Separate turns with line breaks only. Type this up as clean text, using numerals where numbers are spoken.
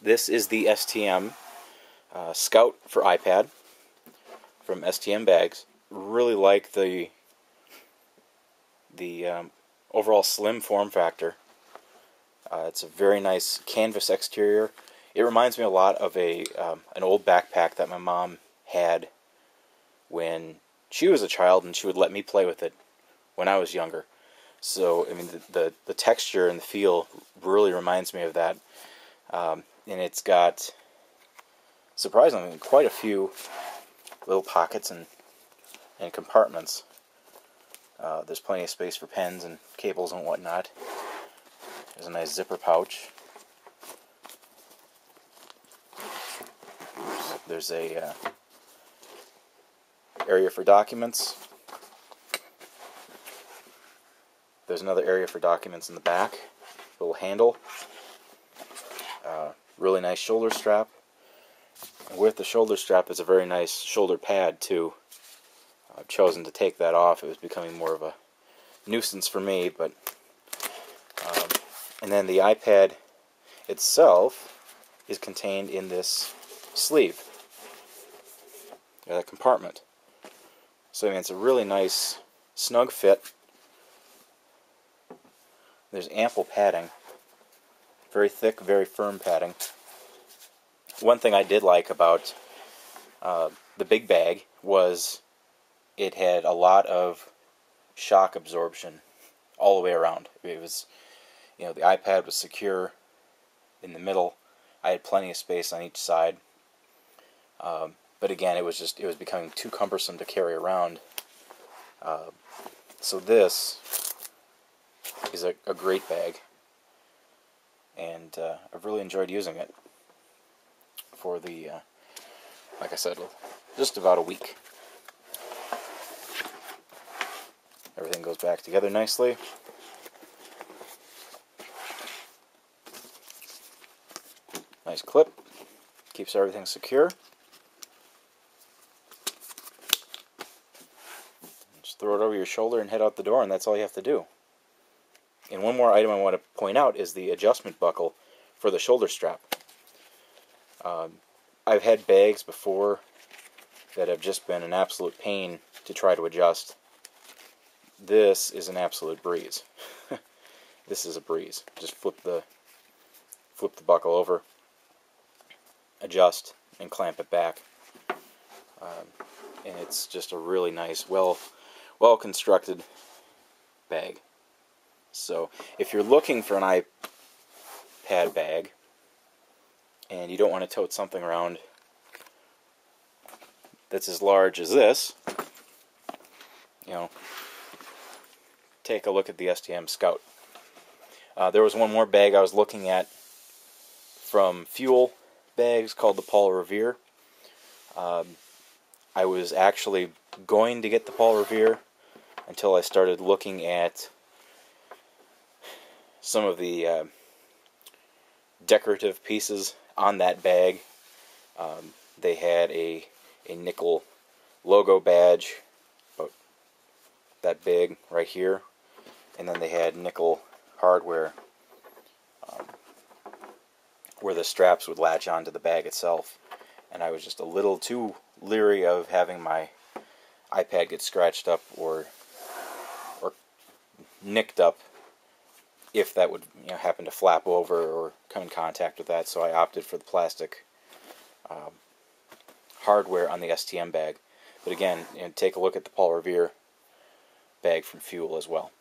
This is the STM Scout for iPad from STM Bags. Really like the overall slim form factor. It's a very nice canvas exterior. It reminds me a lot of an old backpack that my mom had when she was a child, and she would let me play with it when I was younger. So, I mean, the texture and the feel really reminds me of that. And it's got, surprisingly, quite a few little pockets and compartments. There's plenty of space for pens and cables and whatnot. There's a nice zipper pouch. There's a area for documents. There's another area for documents in the back. Little handle. Really nice shoulder strap. And with the shoulder strap is a very nice shoulder pad too. I've chosen to take that off. It was becoming more of a nuisance for me, but and then the iPad itself is contained in this sleeve, that compartment. So I mean, it's a really nice snug fit. There's ample padding, very thick, very firm padding. One thing I did like about the big bag was it had a lot of shock absorption all the way around. It was, you know, the iPad was secure in the middle. I had plenty of space on each side. But again, it was becoming too cumbersome to carry around. So this is a great bag, and I've really enjoyed using it for the, like I said, just about a week. Everything goes back together nicely. Nice clip. Keeps everything secure. Just throw it over your shoulder and head out the door, and that's all you have to do. And one more item I want to point out is the adjustment buckle for the shoulder strap. I've had bags before that have just been an absolute pain to try to adjust. This is an absolute breeze. This is a breeze. Just flip the buckle over, adjust, and clamp it back. And it's just a really nice, well constructed bag. So if you're looking for an iPad bag and you don't want to tote something around that's as large as this, you know, take a look at the STM Scout. There was one more bag I was looking at from Fuel Bags called the Paul Revere. I was actually going to get the Paul Revere until I started looking at some of the decorative pieces on that bag. They had a nickel logo badge, about that big right here, and then they had nickel hardware where the straps would latch onto the bag itself. And I was just a little too leery of having my iPad get scratched up or nicked up if that would, you know, happen to flap over or come in contact with that. So I opted for the plastic hardware on the STM bag. But again, you know, take a look at the Paul Revere bag from Fuel as well.